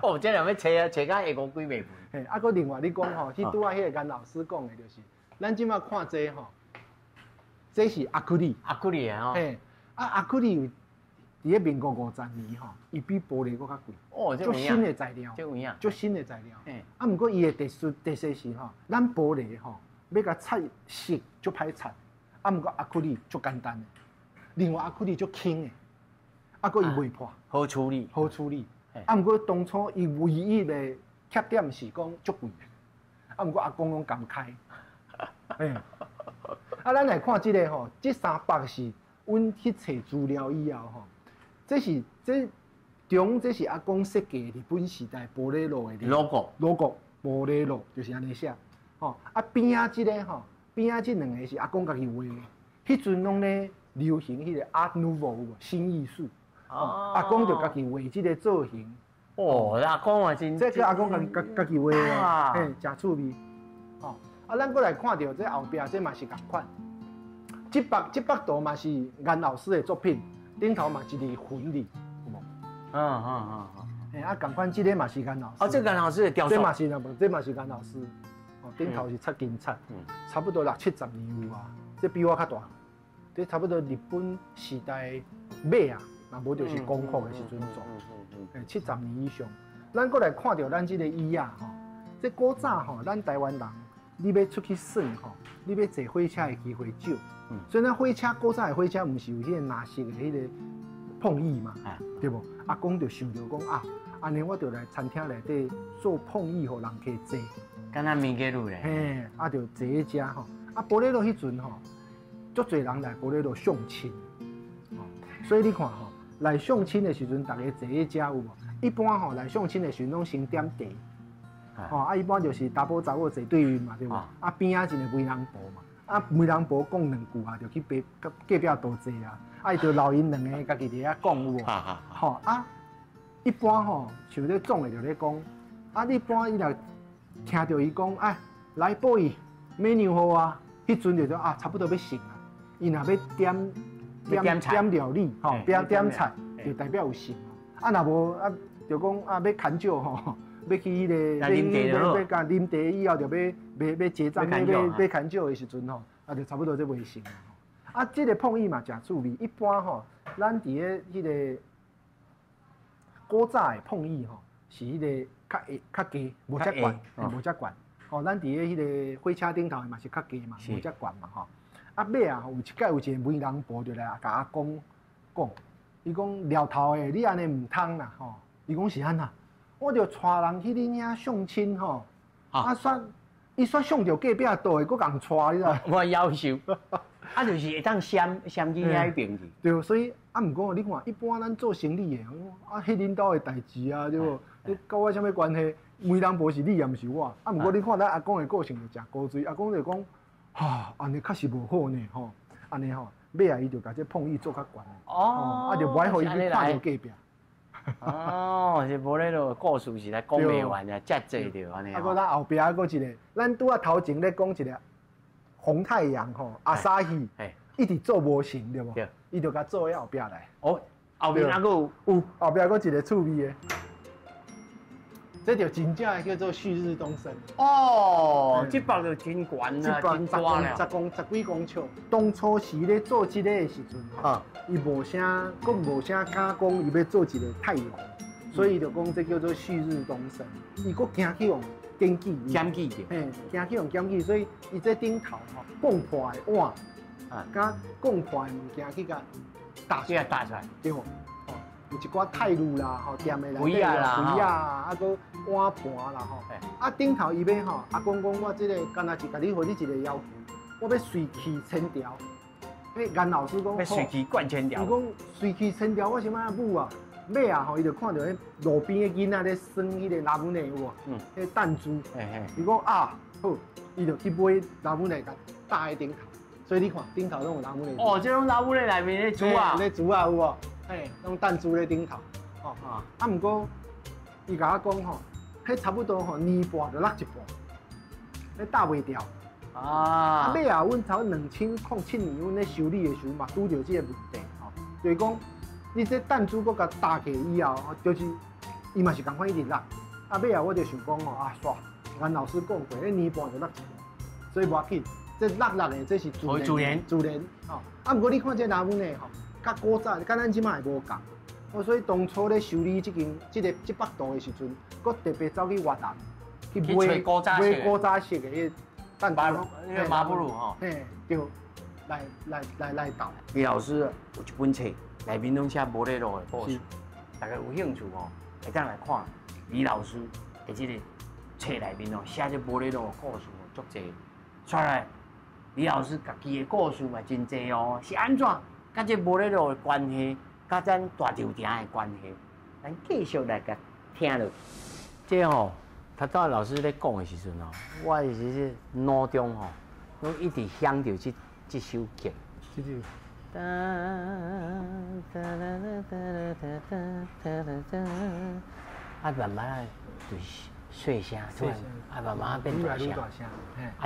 过。这两要找啊，找到下五几袂分。佫另外你讲吼，去拄啊迄个颜老师讲的就是，咱即马看这吼。这是阿克力啊！阿克力伫咧民国50年吼，伊比玻璃佫较贵。哦，足新的材料，足新的材料。毋过伊的特色是吼，咱玻璃吼要甲擦色足歹擦，毋过阿克力足简单的。另外阿克力足轻的，佫伊袂破，好处理。毋过当初伊唯一的缺点是讲足贵的，毋过阿公拢敢开。咱来看这个吼，这3百是阮去找资料以后吼，这是阿公设计日本时代玻璃路的 logo，玻璃路就是安尼写。吼，边仔这个吼，边仔这2个是阿公家己画的，迄阵拢咧流行迄个 Art Nouveau 新艺术。阿公就家己画这个造型。阿公啊真，这个阿公家己画的，真趣味。咱过来看到这后壁，这嘛是共款。这幅图嘛是颜老师的作品，顶头嘛一个魂字，有无？共款这个嘛是颜老师。这颜老师的雕塑。这嘛是颜老师。顶头是擦金擦，差不多60-70年有啊。这比我较大，这差不多日本时代尾啊，若无就是光复的时阵做，70年以上。咱过来看到咱这个椅啊，吼，这古早吼，咱台湾人。你要出去耍吼，你要坐火车的机会少，所以咱火车古早的火车，毋是有迄个蓝色的迄个碰椅嘛，对无？阿公就想着讲安尼我就来餐厅内底做碰椅，互人客坐，敢若面给路咧，就坐喺遮吼。玻璃路迄阵吼，足侪人来玻璃路相亲，所以你看吼，来相亲的时阵，大家坐喺遮有无？一般吼来相亲的时阵拢先点茶。哦，一般就是查甫查某坐对面嘛，对无？边仔一个媒人婆嘛，媒人婆讲两句啊，就去隔壁多坐啊，伊就留因两个家己伫遐讲有无？吼一般吼，像咧总的就咧讲，一般伊若听到伊讲，哎，来boy，美女好啊，迄阵就说差不多要成啊，伊若要点料理，吼，点菜，就代表有成啊。若无就讲要砍酒吼，要去迄个要甲啉茶以后，就要结账，要砍酒的时阵吼，就差不多就袂成啊。这个碰意嘛，真趣味。一般吼，咱伫个迄个古早的碰意吼，是迄个较低，无遮悬，无遮悬。吼，咱伫个迄个火车顶头嘛是较低嘛，无遮悬嘛吼。尾啊，有一届有一个媒人婆就来甲阿公讲，伊讲撩头的，你安尼唔通啦吼。伊讲是安那，我就带人去恁遐相亲吼，伊煞相着隔壁桌的，佫共带你啦。我夭寿，就是会当闪去遐边去。对，所以毋过你看，一般咱做生意的，迄恁兜的代志啊，对无？你甲我啥物关系？媒人婆是你，也毋是我。毋过你看咱阿公的个性就真古锥，阿公就讲，安尼确实无好呢，吼，安尼吼，尾啊伊就甲这碰意做较悬。就无爱互伊去看着隔壁。是无咧咯，故事是来讲袂完啊，遮济着安尼。啊，咱后壁佫一个，咱拄头前咧讲一个红太阳吼，阿沙希，一直做无成对无？对，伊就甲做喺后壁来。后面还佫有后壁佫一个趣味的，这就真正叫做旭日东升。这包就真悬啊，真大了，十几公尺。当初时咧做这个的时阵，伊无啥敢讲伊要做一个太阳，所以就讲这叫做旭日东升。伊佫惊去用检举，惊去用检举，所以伊这顶头讲破的碗，甲讲破的物件去甲打出来，对无？有一寡泰鲁啦，店的内底啊，柜啊，佫碗盘啦，顶头伊要阿公讲我这个干那是甲你互你一个要求，我要随气千条。严老师讲，要随气贯千条。伊讲随气千条，我想要舞啊，尾啊伊就看到迄路边的囡仔咧耍迄个拉姆内有无？迄弹珠。伊讲好，伊就去买拉姆内甲搭喺顶头，所以你看顶头拢有拉姆内。这种拉姆内内面咧煮啊，咧煮啊有无？用弹珠咧顶头，毋过伊甲我讲吼，迄差不多年半就落一半，迄搭袂掉。尾啊，阮头2007年，阮咧修理的时候嘛，拄着这个问题，就是讲，你这弹珠搁甲搭起以后，就是伊嘛是共款一直落。尾啊，我就想讲煞，严老师讲过，迄年半就落一半，所以无要紧，这落的这是自然，毋过你看这拉姆呢，甲古早，甲咱即摆无共，所以当初咧修理这百度的时阵，佫特别走去越南去买古早式的迄弹珠，马布鲁对，来导。李老师有一本册，内面拢写摩雷罗的故事，大家有兴趣会当来看李老师的这个册内面写这摩雷罗的故事足济。再来，李老师家己的故事嘛真济是安怎？甲这摩雷罗的关系，甲咱大稻埕的关系，咱继续来甲听落。这他到老师咧讲的时阵我是脑中拢一直想着这首歌。这首。慢慢就细声，慢慢变大声。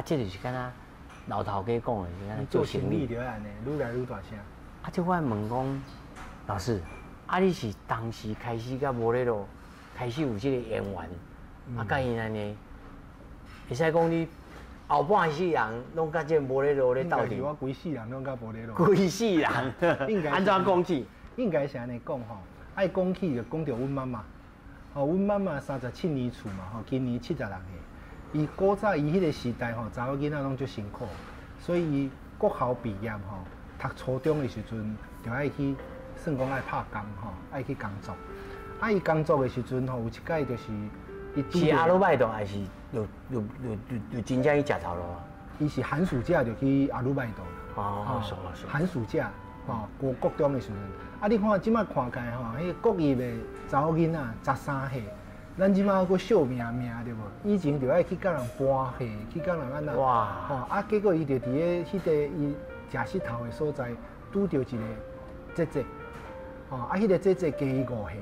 这就是敢若老头家讲的，是安尼做生意就安尼，愈来愈大声。这我问讲，老师，你是当时开始甲摩雷罗开始有这个缘缘，甲因安尼，会使讲你后半世人拢甲这摩雷罗咧斗阵。我规世人拢甲摩雷罗。规世人，安怎讲起？应该是安尼讲爱讲起就讲到阮妈妈。阮妈妈37年厝嘛，今年76岁。伊古早伊迄个时代查某囡仔拢足辛苦，所以伊国校毕业读初中的时阵，就爱去算讲爱拍工爱去工作。伊工作的时阵有一届就是伊是阿鲁拜岛还是有真正去食头路啊？伊是寒暑假就去阿鲁拜岛。寒暑假国中的时阵，你看即摆看起迄国语的查某囡仔13岁，咱即马佫惜命对无？以前就爱去甲人搬货，去甲人安那。哇！吼啊，结果伊就伫迄个伊食石头的所在，拄着一个姐姐，吼啊，迄个姐姐加伊误岁，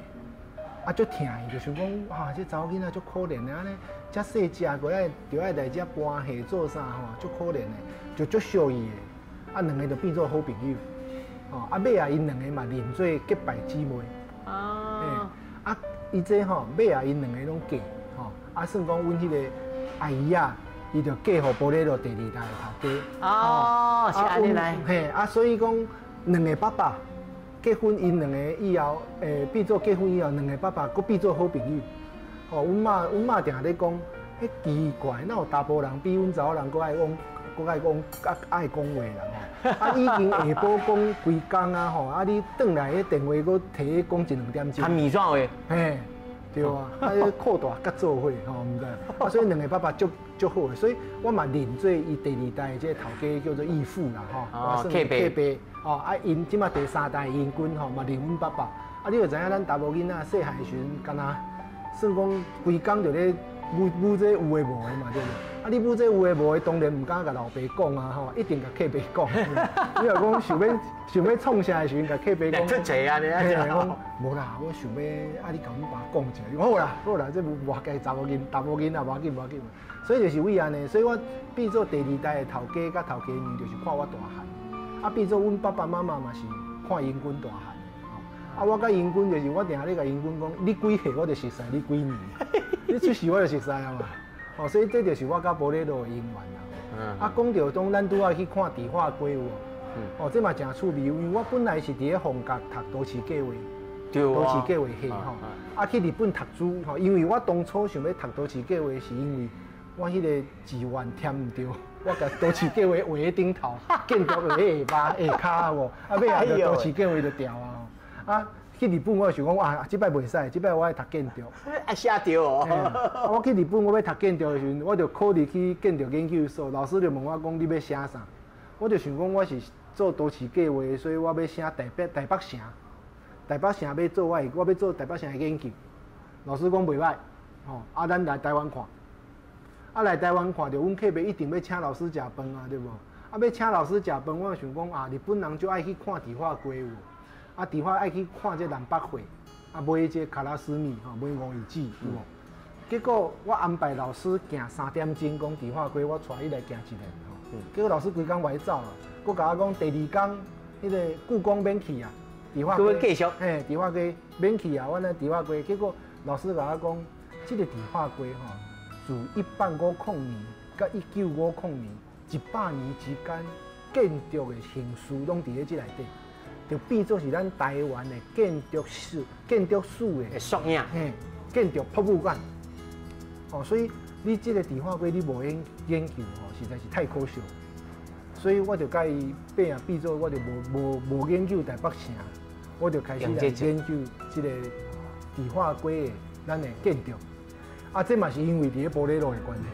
啊，足疼伊，就想讲啊，这查某囡仔足可怜的安尼，遮细只个就爱来遮搬货做啥吼，足可怜的，就足惜伊的，啊，两个就变做好朋友，吼啊，尾啊因两个嘛认做结拜姊妹。啊。啊，伊这吼尾啊因两个拢嫁，吼啊，算讲阮迄个阿姨啊，伊就嫁互玻璃路第二代的头家。哦，是安尼来。嘿，啊，所以讲两个爸爸结婚，因两个以后，变做结婚以后，两个爸爸佫变做好朋友。哦，阮妈定咧讲，迄奇怪，哪有查甫人比阮查某人佫爱爱讲话啦吼。啊，已经下晡讲规工啊吼，啊你转来迄电话佫摕讲一两点钟。谈面线话。嘿，对啊，啊扩大甲做伙吼，毋知。啊，所以两个爸爸足好的，所以我嘛认做伊第二代即个头家叫做义父啦吼。客爸。哦，啊因即马第三代因君吼嘛认阮爸爸。啊，你就知影咱查某囡仔细汉时阵，敢若算讲规工就咧母这有诶无诶嘛，对不？啊，你母这有诶无诶，当然唔敢甲老爸讲啊吼，一定甲客爸讲。你若讲想要创啥诶时阵，甲客爸讲。出钱啊，你啊讲无啦，我想要啊，你甲阮爸讲一下。伊讲好啦，这无介查某囡仔无要紧。所以就是为安尼，所以我变做第二代诶头家甲头家娘，就是看我大汉。啊，变做阮爸爸妈妈嘛是看因君大汉。啊，我甲因君就是我定下咧甲因君讲，你几岁我就熟悉你几年，你出世我就熟悉啊嘛。哦，所以这就是我甲玻璃路的姻缘啦。啊，讲到当咱拄仔去看迪化街有无？哦，这嘛真趣味，因为我本来是伫咧逢甲读都市计划，都市计划系吼。啊，去日本读书吼，因为我当初想要读都市计划，是因为我迄个志愿填唔到。我甲都市计划画喺顶头，建筑画喺下骹下骹无，啊尾啊就都市计划就掉啊。啊，去日本我就想讲，哇，即摆袂使，即摆我爱读建筑。啊，写着哦。啊，我去日本我要读建筑的时阵，我就考虑去建筑研究所，老师就问我讲，你要写啥？我就想讲我是做都市计划，所以我要写台北城。台北城要做我要做台北城的研究。老师讲袂歹，吼，啊，咱来台湾看。啊，来台湾看到阮客户一定要请老师食饭啊，对无？啊，要请老师食饭，我想讲啊，日本人就爱去看迪化街有。啊，迪化爱去看这南北会，啊买这卡拉斯米吼，买5鱼子有无？结果我安排老师行3点钟，讲迪化街，我带伊来行一下吼。结果老师规工袂走啦，佮甲我讲第二工，迄个故宫免去啊，迪化街继续。嘿，迪化街免去啊，我那迪化街，结果老师甲我讲，这个迪化街吼，自1850年到1950年100年之间，建筑的形式拢伫咧这内底。就变做是咱台湾的建筑史的缩影，建筑博物馆。哦，所以你这个迪化街你无研究吼，实在是太可惜。所以我就甲伊变做，我就无研究台北城，我就开始来研究这个迪化街的咱的建筑。啊，这嘛是因为伫咧玻璃路的关系。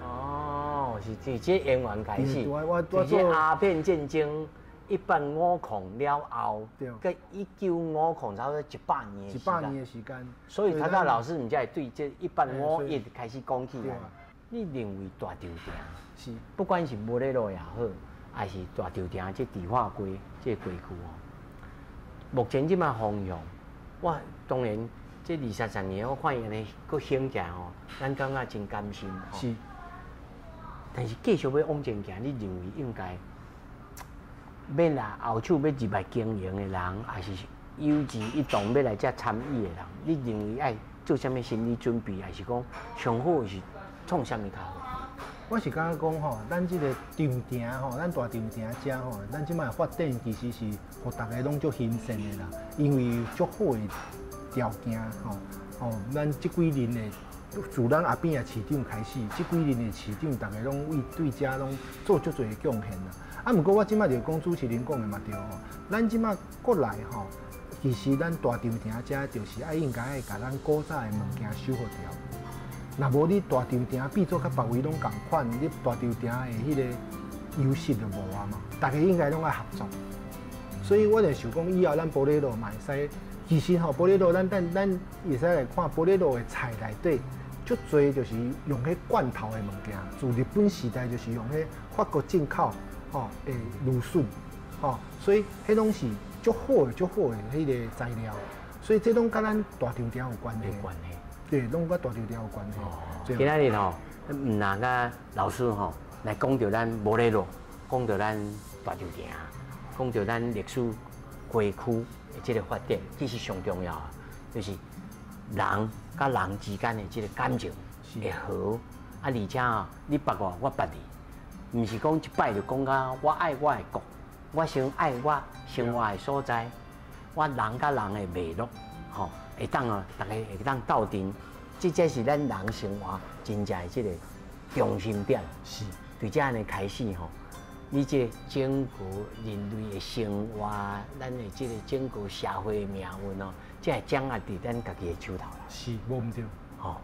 哦，是从这缘缘开始，我做鸦片战争。1850了后，跟1950差不多100年，100年的时间。所以他到老师，你才会对这1851开始讲起来。你认为大稻埕是，不管是玻璃路也好，还是大稻埕这迪化街这街区哦，目前这么方向，我当然这20-30年我看伊安尼佫兴起吼，咱感觉真甘心。是，但是继续要往前行，你认为应该？要来后手要入来经营的人，还是有志一同要来遮参与的人，你认为爱做啥物心理准备，还是讲上好是创啥物较好？我是感觉讲吼，咱这个稻埕吼，咱大稻埕遮吼，咱即摆发展其实是互大家拢足兴盛的啦，因为足好的条件吼，咱这几年的。自咱阿扁的市长开始，这几年的市长，大家拢对遮拢做足侪贡献啦。啊，不过我即摆就讲主持人讲的嘛对吼，咱即摆国内吼，其实咱大稻埕遮就是应该爱甲咱古早的物件守护掉。若无你大稻埕变做甲别位拢共款，你大稻埕的迄个优势就无啊嘛。大家应该拢爱合作。所以我就想讲，以后咱玻璃路嘛会使其实吼，玻璃路咱会使来看玻璃路的菜内底，足多就是用迄罐头的物件，自日本时代就是用迄法国进口吼的芦笋，吼，所以迄拢是足好的迄个材料，所以这拢甲咱大肠条有关系。对，拢甲大肠条有关系。今仔日吼，唔那甲老师吼来讲到咱玻璃路，讲到咱大肠条，讲到咱历史街区的这个发展，其实上重要啊，就是人甲人之间的这个感情会好，而且哦，你捌我，我捌你，唔是讲一摆就讲到我爱我的国，我先爱我生活的所在，我人甲人的脉络，吼，会当啊，大家会当斗阵，这才是咱人生活真正的这个中心点。是，对这样的开始吼，你这整个人类的生活，咱的这个整个社会的命运哦，这会掌握伫咱家己的手头啦。是，无毋对。吼，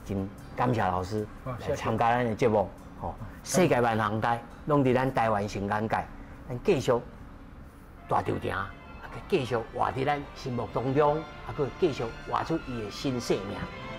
真感谢老师来参加咱的节目。吼，世界万行街拢伫咱台湾新眼界，咱继续大条条，继续活伫咱心目当中，继续活出伊的新生命。